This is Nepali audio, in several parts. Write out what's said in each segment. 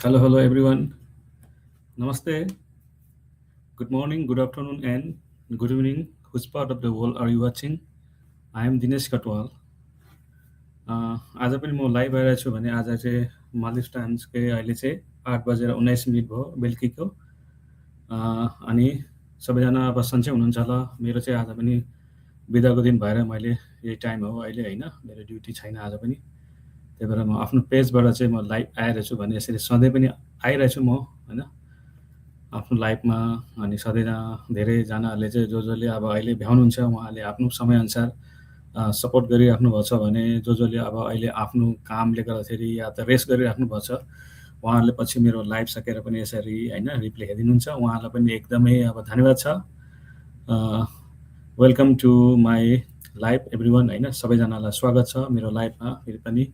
Hello everyone. Namaste. Good morning, good afternoon, and good evening. Which part of the world are you watching? I am Dinesh Katwal. आज पनि म लाइभ आइरहेको छु भने आज चाहिँ मालिस टाइम्सकै अहिले चाहिँ 8:19 भयो बेलुकीको। अनि सबैजना अब सन्चै हुनुहुन्छ होला। मेरो चाहिँ आज पनि बिदाको दिन भएर मैले यही टाइम हो अहिले होइन, मेरो ड्युटी छैन आज पनि। त्यही भएर म आफ्नो पेजबाट चाहिँ म लाइभ आइरहेको छु भने यसरी सधैँ पनि आइरहेको छु म होइन आफ्नो लाइफमा। अनि सधैँ धेरैजनाहरूले चाहिँ जसले अब अहिले भ्याउनुहुन्छ उहाँले आफ्नो समयअनुसार सपोर्ट गरिराख्नु भएको छ भने जसले अब अहिले आफ्नो कामले गर्दाखेरि या त रेस्ट गरिराख्नु भएको छ उहाँहरूले पछि मेरो लाइभ सकेर पनि यसरी होइन रिप्ले हेरिदिनुहुन्छ, उहाँहरूलाई पनि एकदमै अब धन्यवाद छ। Welcome to my live everyone होइन, सबैजनालाई स्वागत छ मेरो लाइभमा। फेरि पनि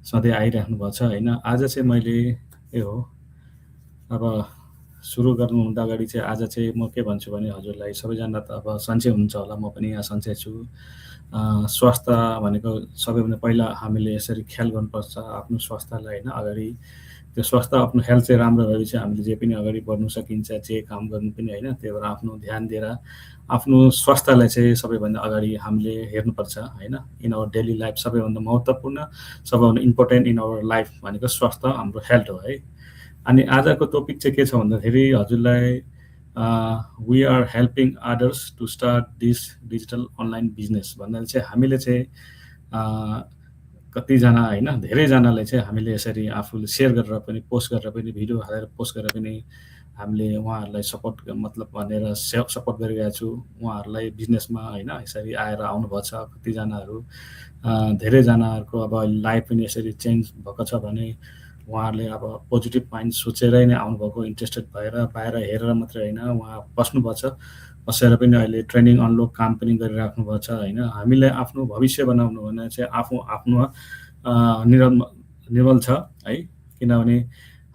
सधैँ आइराख्नु भएको छ होइन। आज चाहिँ मैले ए हो अब सुरु गर्नुभन्दा अगाडि चाहिँ आज चाहिँ म के भन्छु भने हजुरलाई सबैजना त अब सन्चै हुनुहुन्छ होला, म पनि यहाँ सन्चै छु। स्वास्थ्य भनेको सबैभन्दा पहिला हामीले यसरी ख्याल गर्नुपर्छ आफ्नो स्वास्थ्यलाई होइन। अगाडि त्यो स्वास्थ्य आफ्नो हेल्थ चाहिँ राम्रो भएपछि हामीले जे पनि अगाडि बढ्नु सकिन्छ, जे काम गर्नु पनि होइन। त्यही भएर आफ्नो ध्यान दिएर आफ्नो स्वास्थ्यलाई चाहिँ सबैभन्दा अगाडि हामीले हेर्नुपर्छ होइन। इन आवर डेली लाइफ सबैभन्दा महत्त्वपूर्ण, सबैभन्दा इम्पोर्टेन्ट इन आवर लाइफ भनेको स्वास्थ्य हाम्रो हेल्थ हो है। अनि आजको टपिक चाहिँ के छ भन्दाखेरि हजुरलाई we are helping others to start this digital online business भन्नाले चाहिँ हामीले चाहिँ कतिजना होइन धेरैजनालाई चाहिँ हामीले यसरी आफूले सेयर गरेर पनि, पोस्ट गरेर पनि, भिडियो हालेर पोस्ट गरेर पनि हामीले उहाँहरूलाई सपोर्ट मतलब भनेर सपोर्ट गरिरहेको छु उहाँहरूलाई बिजनेसमा होइन। यसरी आएर आउनुभएको छ कतिजनाहरू, धेरैजनाहरूको अब लाइफ पनि यसरी चेन्ज भएको छ भने उहाँहरूले अब पोजिटिभ माइन्ड सोचेरै नै आउनुभएको, इन्ट्रेस्टेड भएर बाहिर हेरेर मात्रै होइन, उहाँ बस्नुभएको छ। बसेर पनि अहिले ट्रेनिङ अनलक काम पनि गरिराख्नु भएको छ होइन। हामीले आफ्नो भविष्य बनाउनु भने चाहिँ आफ्नो निर्मल छ है। किनभने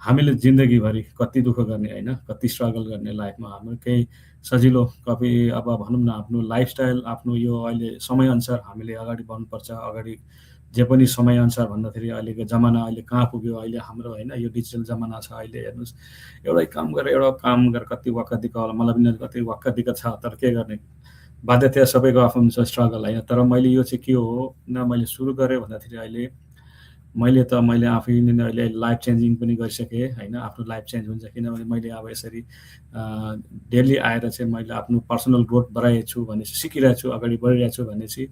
हामीले जिन्दगीभरि कति दुःख गर्ने होइन, कति स्ट्रगल गर्ने लाइफमा, हाम्रो केही सजिलो कति अब भनौँ न आफ्नो लाइफस्टाइल आफ्नो यो अहिले समयअनुसार हामीले अगाडि बढ्नुपर्छ। अगाडि जे पनि समयअनुसार भन्दाखेरि अहिलेको जमाना अहिले कहाँ पुग्यो, अहिले हाम्रो होइन यो डिजिटल जमाना छ। अहिले हेर्नुहोस् एउटै काम गरेर कति वाक्क दिक्क होला, मलाई पनि कति वाक्क दिक्क छ, तर के गर्ने, बाध्यता सबैको आफ्नो हुन्छ स्ट्रगल होइन। तर मैले यो चाहिँ के हो न, मैले सुरु गरेँ भन्दाखेरि अहिले मैले आफै नै अहिले लाइफ चेन्जिङ पनि गरिसकेँ होइन। आफ्नो लाइफ चेन्ज हुन्छ किनभने मैले अब यसरी डेली आएर चाहिँ मैले आफ्नो पर्सनल ग्रोथ बढाएको छु भनेपछि, सिकिरहेको छु, अगाडि बढिरहेको छु भनेपछि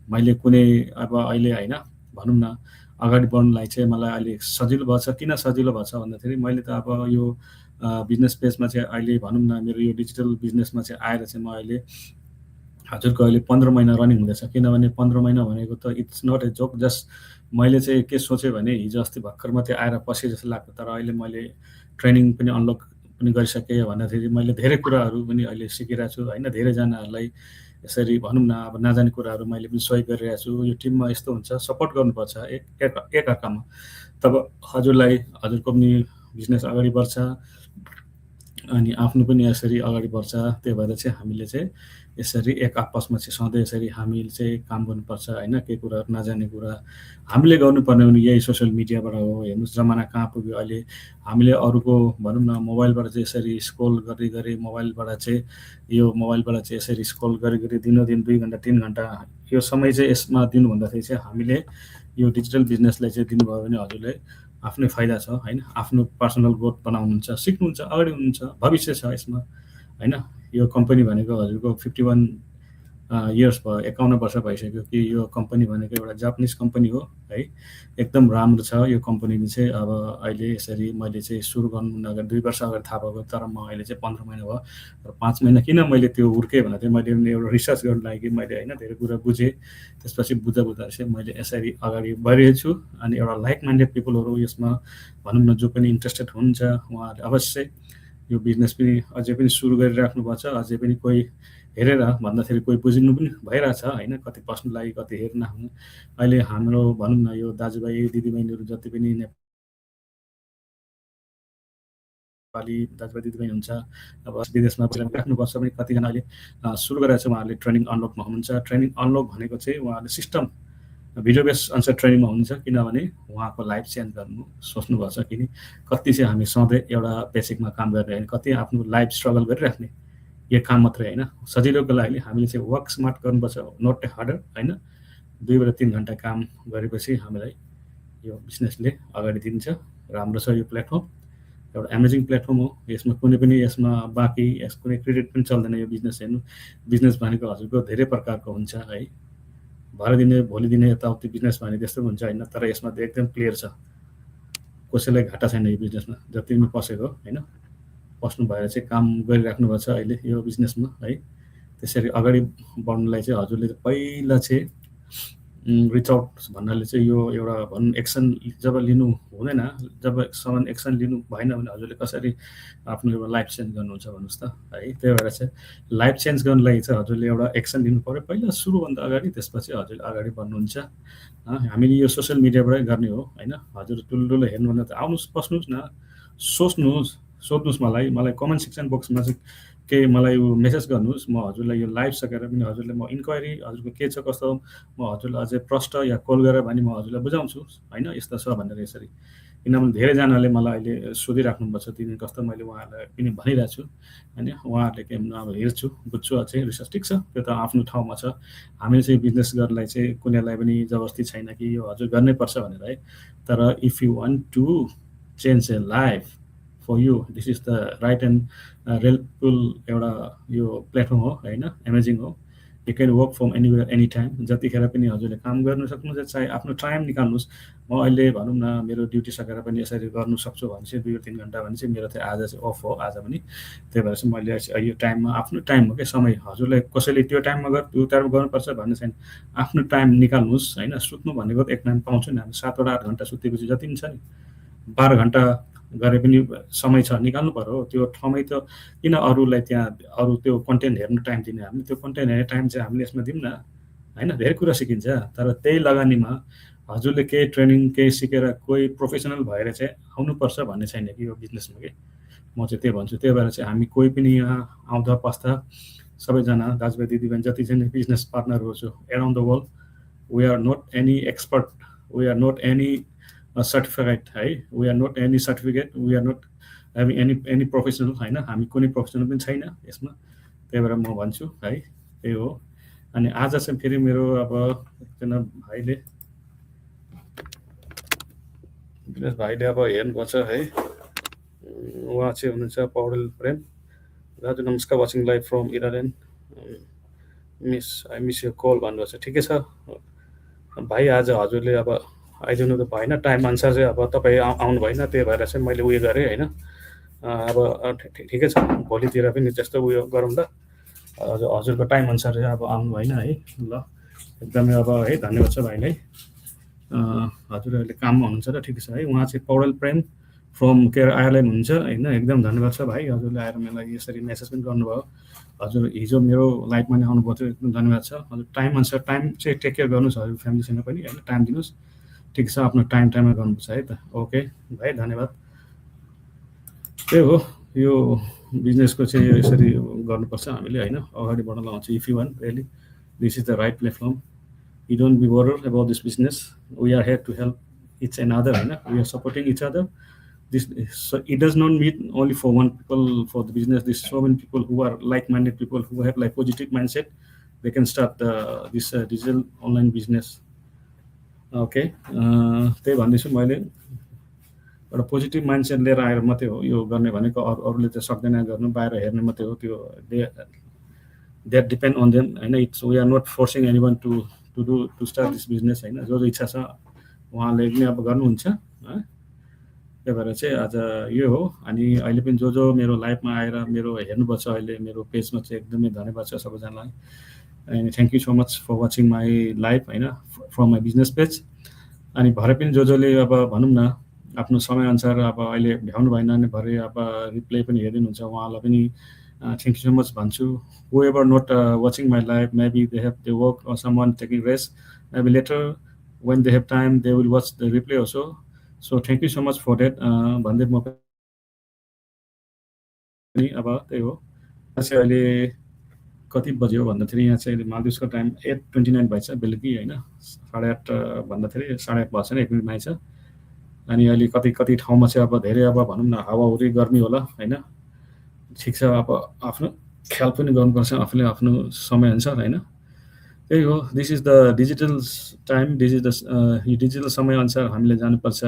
मैले कुनै अब अहिले होइन भनौँ न अगाडि बढ्नुलाई चाहिँ मलाई अहिले सजिलो भएको छ। किन सजिलो भएको छ भन्दाखेरि मैले त अब यो बिजनेस पेजमा चाहिँ अहिले भनौँ न मेरो यो डिजिटल बिजनेसमा चाहिँ आएर चाहिँ म अहिले हजुरको अहिले 15 महिना रनिङ हुँदैछ। किनभने 15 महिना भनेको त it's not a joke. Just मैले चाहिँ के सोचेँ भने हिजो अस्ति भर्खर मात्रै आएर पसेँ जस्तो लाग्यो, तर अहिले मैले ट्रेनिङ पनि अनलक पनि गरिसकेँ भन्दाखेरि मैले धेरै कुराहरू पनि अहिले सिकिरहेको छु होइन। धेरैजनाहरूलाई यसरी भनौँ न अब नजाने कुराहरू मैले पनि सहयोग गरिरहेको छु। यो टिममा यस्तो हुन्छ, सपोर्ट गर्नुपर्छ एकअर्कामा, तब हजुरको पनि बिजनेस अगाडि बढ्छ अनि आफ्नो पनि यसरी अगाडि बढ्छ। त्यही भएर चाहिँ हामीले चाहिँ यसरी एक आपसमा चाहिँ सधैँ यसरी हामीले चाहिँ काम गर्नुपर्छ होइन। केही कुराहरू नजाने कुरा हामीले गर्नुपर्ने पनि यही सोसियल मिडियाबाट हो। हेर्नुहोस् जमाना कहाँ पुग्यो अहिले, हामीले अरूको भनौँ न मोबाइलबाट चाहिँ यसरी स्क्रोल गरी मोबाइलबाट चाहिँ यसरी स्क्रोल गरी दिनदिन 2 घन्टा 3 घन्टा यो समय चाहिँ यसमा दिनुभन्दाखेरि चाहिँ हामीले यो डिजिटल बिजनेसलाई चाहिँ दिनुभयो भने हजुरले आफ्नै फाइदा छ होइन। आफ्नो पर्सनल ग्रोथ बनाउनुहुन्छ, सिक्नुहुन्छ, अगाडि हुनुहुन्छ, भविष्य छ यसमा होइन। यो कम्पनी भनेको हजुरको 51 इयर्स भयो, 51 वर्ष भइसक्यो कि यो कम्पनी भनेको एउटा जापानिज कम्पनी हो है। एकदम राम्रो छ यो कम्पनीले चाहिँ। अब अहिले यसरी मैले चाहिँ सुरु गर्नु अगाडि 2 वर्ष अगाडि थाहा भएको, तर म अहिले चाहिँ 15 महिना भयो। र 5 महिना किन मैले त्यो हुर्केँ भन्दा चाहिँ मैले एउटा रिसर्च गर्नु लागि मैले होइन धेरै कुरा बुझेँ। त्यसपछि बुझ्दा चाहिँ मैले यसरी अगाडि बढिरहेको छु। अनि एउटा लाइक माइन्डेड पिपलहरू यसमा भनौँ न जो पनि इन्ट्रेस्टेड हुनुहुन्छ उहाँहरूले अवश्य यो बिजनेस पनि अझै पनि सुरु गरिराख्नु भएको छ। अझै पनि कोही हेरेर भन्दाखेरि कोही बुझ्नु पनि भइरहेछ होइन, कति पस्नु लागि कति हेर्न। अहिले हाम्रो भनौँ न यो दाजुभाइ दिदीबहिनीहरू जति पनि नेपाली दाजुभाइ दिदीबहिनी हुन्छ अब विदेशमा राख्नुपर्छ भने कतिजना अहिले सुरु गरेर चाहिँ उहाँहरूले ट्रेनिङ अनलकमा हुनुहुन्छ। ट्रेनिङ अनलक भनेको चाहिँ उहाँहरूले सिस्टम भिडियो बेस्ड आन्सर ट्रेनिङमा हुनुहुन्छ, किनभने उहाँको लाइफ चेन्ज गर्नु सोच्नुभएको छ। किन कति चाहिँ हामी सधैँ एउटा बेसिकमा काम गर्ने होइन, कति आफ्नो लाइफ स्ट्रगल गरिराख्ने, यो काम मात्रै होइन। सजिलोको लागि हामीले चाहिँ वर्क स्मार्ट गर्नुपर्छ, नट हार्डर होइन। 2 बाट 3 घन्टा काम गरेपछि हामीलाई यो बिजनेसले अगाडि दिन्छ। राम्रो छ यो प्लेटफर्म, एउटा एमेजिङ प्लेटफर्म हो। यसमा कुनै पनि यसमा बाँकी कुनै क्रेडिट पनि चल्दैन। यो बिजनेस हेर्नु, बिजनेस भनेको हजुरको धेरै प्रकारको हुन्छ है, भरे दिने भोलि दिने यताउति बिजनेस भने त्यस्तो हुन्छ होइन। तर यसमा त एकदम क्लियर छ, कसैलाई घाटा छैन यो बिजनेसमा। जति पनि पसेको होइन, पस्नु भएर चाहिँ काम गरिराख्नु भएको छ अहिले यो बिजनेसमा है। त्यसरी अगाडि बढ्नुलाई चाहिँ हजुरले पहिला चाहिँ रिच आउट भन्नाले चाहिँ यो एउटा भनौँ एक्सन जब लिनु हुँदैन, जबसम्म एक्सन लिनु भएन भने हजुरले कसरी आफ्नो एउटा लाइफ चेन्ज गर्नुहुन्छ भन्नुहोस् त है। त्यही भएर चाहिँ लाइफ चेन्ज गर्नुलाई चाहिँ हजुरले एउटा एक्सन लिनु पऱ्यो पहिला सुरुभन्दा अगाडि, त्यसपछि हजुरले अगाडि बढ्नुहुन्छ। हामीले यो सोसियल मिडियाबाटै गर्ने हो होइन। हजुर ठुल्ठुलो हेर्नुभन्दा त आउनुहोस्, बस्नुहोस् न, सोध्नुहोस् मलाई कमेन्ट सेक्सन बक्समा चाहिँ केही मलाई मेसेज गर्नुहोस्। म हजुरलाई यो लाइभ सकेर पनि हजुरले म इन्क्वायरी हजुरको के छ कस्तो, म हजुरलाई अझै प्रश्न या कल गरेर भने म हजुरलाई बुझाउँछु होइन, यस्तो छ भनेर। यसरी किनभने धेरैजनाले मलाई अहिले सोधिराख्नु भएको छ, तिमी कस्तो, मैले उहाँहरूलाई पनि भनिरहेको छु होइन। उहाँहरूले के अब हेर्छु, बुझ्छु, अझै रिसर्च ठिक छ, त्यो त आफ्नो ठाउँमा छ। हामीले चाहिँ बिजनेस गर्नलाई चाहिँ कुनैलाई पनि जबरजस्ती छैन कि यो हजुर गर्नै पर्छ भनेर है। तर if you want to change a life for you, this is the right and रेलफुल एउटा यो प्लेटफर्म हो होइन, एमेजिङ हो। You can work from anywhere any time, जतिखेर पनि हजुरले काम गर्नु सक्नुहुन्छ। चाहे आफ्नो टाइम निकाल्नुहोस्। म अहिले भनौँ न मेरो ड्युटी सकेर पनि यसरी गर्नु सक्छु भने चाहिँ 2-3 घन्टा भने चाहिँ मेरो चाहिँ आज चाहिँ अफ हो आज पनि। त्यही भएर चाहिँ मैले यो टाइममा आफ्नो टाइम हो क्या, समय। हजुरलाई कसैले त्यो टाइममा त्यो टाइममा गर्नुपर्छ भन्ने छैन, आफ्नो टाइम निकाल्नुहोस् होइन। सुत्नु भनेको त एक टाइम पाउँछौँ नि हामी, 7-8 घन्टा सुतेपछि जति पनि छ नि, 12 घन्टा गरे पनि समय छ, निकाल्नु पर्यो। त्यो समय त किन अरूलाई त्यहाँ अरू त्यो कन्टेन्ट हेर्नु टाइम दिने, हामीले त्यो कन्टेन्ट हेर्ने टाइम चाहिँ हामीले यसमा दिउँ न होइन। धेरै कुरा सिकिन्छ। तर त्यही लगानीमा हजुरले केही ट्रेनिङ केही सिकेर कोही प्रोफेसनल भएर चाहिँ आउनुपर्छ भन्ने छैन कि यो बिजनेसमा कि, म चाहिँ त्यही भन्छु। त्यही भएर चाहिँ हामी कोही पनि यहाँ आउँदा पस्दा सबैजना दाजुभाइ दिदीबहिनी जति चाहिँ बिजनेस पार्टनरहरू छु around the world, we are not any expert, we are not any certificate है, we are not any certificate, we are not having any professional होइन। हामी कुनै प्रोफेसनल पनि छैन यसमा। त्यही भएर म भन्छु है, त्यही हो। अनि आज चाहिँ फेरि मेरो अब एकजना भाइले अब हेर्नुपर्छ है, उहाँ चाहिँ हुनुहुन्छ पौडेल प्रेम। दाजु नमस्कार, watching live from Iran, I miss यो कल भन्नुभएको छ। ठिकै छ भाइ, आज हजुरले अब आइदिनु त भएन, टाइम अनुसार चाहिँ अब तपाईँ आउनु भएन, त्यही भएर चाहिँ मैले उयो गरेँ होइन। अब ठिकै छ, भोलितिर पनि त्यस्तो उयो गरौँ ल। हजुरको टाइम अनुसार चाहिँ अब आउनु भएन है। ल एकदमै अब है, धन्यवाद छ भाइलाई। हजुर अहिले काममा हुनुहुन्छ र ठिकै छ है। उहाँ चाहिँ पौडेल प्रेम फ्रम केयर आयरल्यान्ड हुनुहुन्छ होइन। एकदम धन्यवाद छ भाइ, हजुरले आएर मलाई यसरी मेसेज पनि गर्नुभयो। हजुर हिजो मेरो लाइफमा नै आउनुभएको थियो, एकदम धन्यवाद छ। हजुर टाइम अनुसार टाइम चाहिँ टेक केयर गर्नुहोस् हजुर फ्यामिलीसँग पनि होइन, टाइम दिनुहोस्। ठिक छ, आफ्नो टाइममा गर्नुपर्छ है त। ओके भाइ, धन्यवाद। त्यही हो, यो बिजनेसको चाहिँ यसरी गर्नुपर्छ हामीले होइन, अगाडि बढ्न लाउँछ। If you want really, this is the right platform. You don't be worried about this business. We are here to help each another. We are supporting each other. So it does not mean only for one people for the business. There's so many people who are like-minded people who have like positive mindset. They can start this digital online business. Okay. त्यही भन्दैछु मैले, एउटा पोजिटिभ माइन्डसेट लिएर आएर मात्रै हो यो गर्ने भनेको। अरूले चाहिँ सक्दैन गर्नु, बाहिर हेर्ने मात्रै हो त्यो। दे डिपेन्ड अन देम होइन। It's we are not forcing anyone to start this business होइन। जो इच्छा छ उहाँले पनि अब गर्नुहुन्छ। त्यही भएर चाहिँ आज यो हो। अनि अहिले पनि जो मेरो लाइफमा आएर मेरो हेर्नुपर्छ अहिले मेरो पेजमा चाहिँ एकदमै धन्यवाद छ सबैजनालाई। अनि thank you so much for watching my life होइन, फ्रम माई बिजनेस पेज। अनि भरे पनि जसले अब भनौँ न आफ्नो समयअनुसार अब अहिले भ्याउनु भएन भने भरे अब रिप्ले पनि हेरिदिनुहुन्छ, उहाँलाई पनि thank you so much भन्छु। Whoever not watching my live, maybe they have their work or someone taking rest, maybe later when they have time they will watch the replay also. So thank you so much for that। भन्दै म पनि अब त्यही हो। अहिले कति बज्यो भन्दाखेरि यहाँ चाहिँ मालदिभ्सको टाइम 8:29 भएछ बेलुकी होइन, 8:30 भन्दाखेरि 8:30 भएको छैन, 1 मिनट माइछ। अनि अहिले कति कति ठाउँमा चाहिँ अब धेरै अब भनौँ न हावाहुरी गर्मी होला होइन, ठिक छ। अब आफ्नो ख्याल पनि गर्नुपर्छ आफूले आफ्नो समयअनुसार होइन। त्यही हो, this is the digital time, this is the यो डिजिटल समयअनुसार हामीले जानुपर्छ।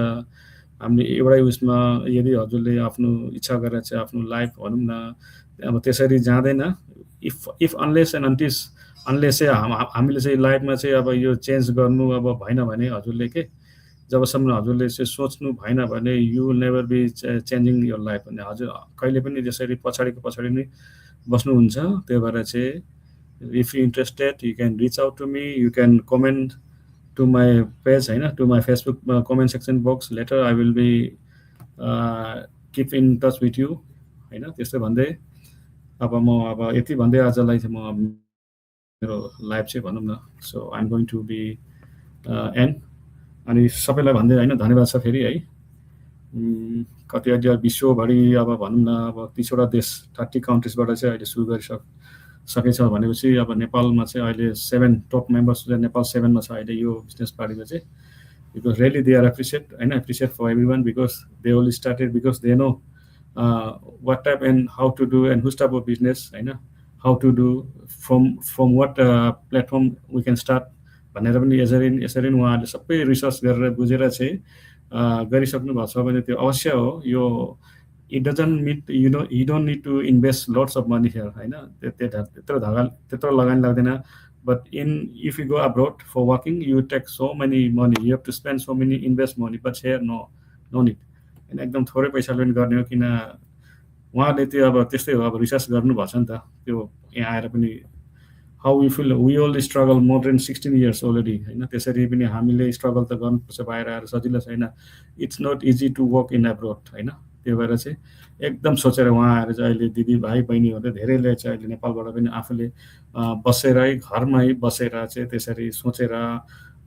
हामीले एउटै उसमा यदि हजुरले आफ्नो इच्छा गरेर चाहिँ आफ्नो लाइफ भनौँ न अब त्यसरी जाँदैन, इफ अनलेस एन्ड अनलेस चाहिँ हामीले चाहिँ लाइफमा चाहिँ अब यो चेन्ज गर्नु अब भएन भने हजुरले के जबसम्म हजुरले चाहिँ सोच्नु भएन भने you will never be changing your life भने हजुर कहिले पनि त्यसरी पछाडि नै बस्नुहुन्छ। त्यही भएर चाहिँ if you interested you can reach out to me, you can comment to my page होइन, to my Facebook comment section box letter, I will be keep in touch with you होइन। त्यस्तै भन्दै अब यति भन्दै आजलाई चाहिँ म मेरो लाइफ चाहिँ भनौँ न so I am going to be end. अनि सबैलाई भन्दै होइन धन्यवाद छ फेरि है। कति अहिले विश्वभरि अब भनौँ न अब 30वटा देश 30 कन्ट्रिजबाट चाहिँ अहिले सुरु गरिसकेछ भनेपछि अब नेपालमा चाहिँ अहिले 7 टप मेम्बर्स नेपाल 7मा छ अहिले यो बिजनेस पार्टीको चाहिँ। Because really they are appreciate for every one because they all started because they know what type and how to do and whose type of business होइन, how to do from what platform we can start भनेर पनि यसरी उहाँहरूले सबै रिसर्च गरेर बुझेर चाहिँ गरिसक्नु भएको छ भने त्यो अवश्य हो। यो it doesn't meet you don't need to invest lots of money here होइन, त्यत्रो लगानी लाग्दैन। But if you go abroad for working you take so many money, you have to spend so many invest money, but here no need. एकदम थोरै पैसाले पनि गर्ने हो, किन उहाँले त्यो अब त्यस्तै हो, अब रिसर्च गर्नुभएको छ नि त त्यो यहाँ आएर पनि। हाउ वी फिल वी ओल struggle more than 16 years already होइन, त्यसरी पनि हामीले स्ट्रगल त गर्नुपर्छ बाहिर आएर, सजिलो छैन। It's not easy to work in abroad होइन। त्यो भएर चाहिँ एकदम सोचेर उहाँ आएर चाहिँ अहिले दिदी भाइ बहिनीहरूले धेरैले चाहिँ अहिले नेपालबाट पनि आफूले बसेरै घरमै बसेर चाहिँ त्यसरी सोचेर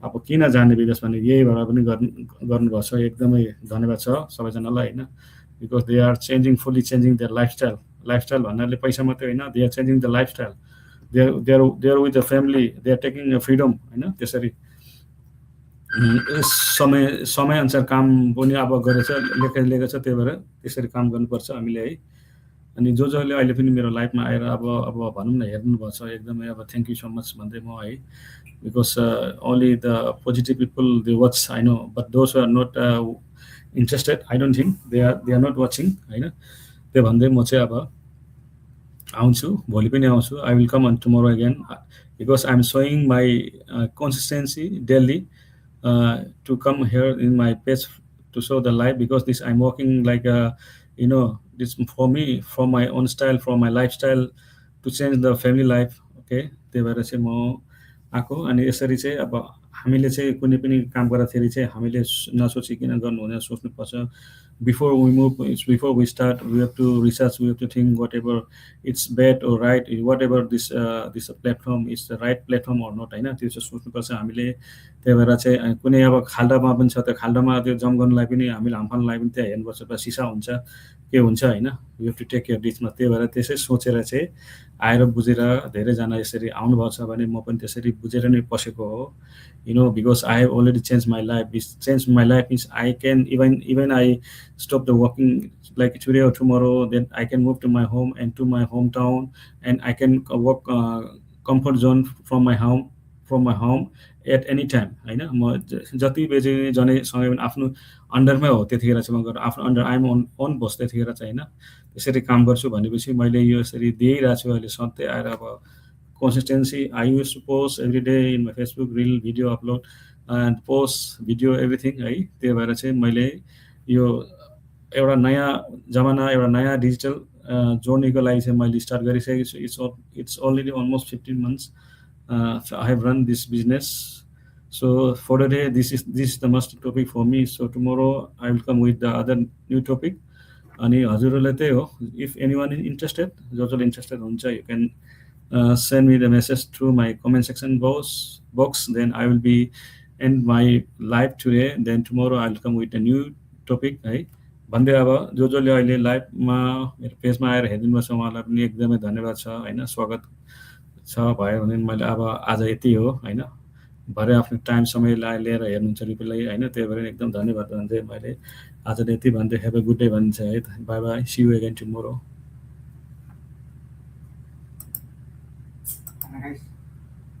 अब किन जाने विदेश भने यही भएर पनि गर्नुभएको छ। एकदमै धन्यवाद छ सबैजनालाई होइन। Because they are fully changing their lifestyle भन्नाले पैसा मात्रै होइन, they are changing the lifestyle, they are with the family, they are taking a freedom होइन। त्यसरी समयअनुसार काम पनि अब गरेछ लेखेको छ, त्यही भएर त्यसरी काम गर्नुपर्छ हामीले है। अनि जसले अहिले पनि मेरो लाइफमा आएर अब भनौँ न हेर्नुभएको छ एकदमै अब थ्याङ्क यू सो मच भन्दै म है। Because only the positive people they watch I know, but those are not interested I don't think they are not watching होइन। त्यो भन्दै म चाहिँ अब आउँछु, भोलि पनि आउँछु। I will come on tomorrow again because I am showing my consistency daily to come here in my page to show the life, because this I'm working like this for me, for my own style, for my lifestyle to change the family life okay। त्यही भएर चाहिँ म आएको। अनि यसरी चाहिँ अब हामीले चाहिँ कुनै पनि काम गर्दाखेरि चाहिँ हामीले नसोचिकन गर्नु हुँदैन, सोच्नुपर्छ। Before we start we have to research, we have to think whatever it's bad or right, whatever this platform is the right platform or not होइन, त्यो चाहिँ सोच्नुपर्छ हामीले। त्यही भएर चाहिँ कुनै अब खाल्डामा पनि छ, त्यो खाल्डामा त्यो जम गर्नुलाई पनि हामीले हामफाल्नुलाई पनि त्यहाँ हेर्नुपर्छ, सिसा हुन्छ के हुन्छ होइन, we have to take care डिचमा। त्यही भएर त्यसै सोचेर चाहिँ आएर बुझेर धेरैजना यसरी आउनुभएको छ भने म पनि त्यसरी बुझेर नै पसेको हो because I have already changed my life. Changed my life means I can even I stop the working like today or tomorrow, then I can move to my home and to my hometown, and I can work comfort zone from my home at any time होइन। म जति बेजी जनै सँगै पनि आफ्नो अन्डरमै हो, त्यतिखेर चाहिँ म गरेर आफ्नो अन्डर आइम ओन बस, त्यतिखेर चाहिँ होइन त्यसरी काम गर्छु भनेपछि मैले यो यसरी दिइरहेको छु अहिले सधैँ आएर। अब consistency I used to post every day in my Facebook reel, video upload and post video everything है। त्यही भएर चाहिँ मैले यो एउटा नयाँ जमाना, एउटा नयाँ डिजिटल जोर्नीको लागि चाहिँ मैले स्टार्ट गरिसकेको छु। It's already almost 15 months I have run this business. So for today this is the most topic for me. So tomorrow I will come with the other new topic. अनि हजुरहरूलाई त्यही हो, if anyone is interested, जसले इन्ट्रेस्टेड हुन्छ you can send me the message through my comment section box, then I will be end my live today, then tomorrow I will come with a new topic है भन्दै। अब जसले अहिले लाइभमा मेरो पेजमा आएर हेरिदिनु भएको छ उहाँलाई पनि एकदमै धन्यवाद छ होइन, स्वागत भयो भने मैले अब आज यति हो होइन। भरे आफ्नो टाइम समय लिएर हेर्नुहुन्छ रिप्लाई होइन, त्यही भएर एकदम धन्यवाद भन्दै मैले आज यति भन्दै हेभ अ गुड डे भनिन्छ है। Bye bye, see you again tomorrow.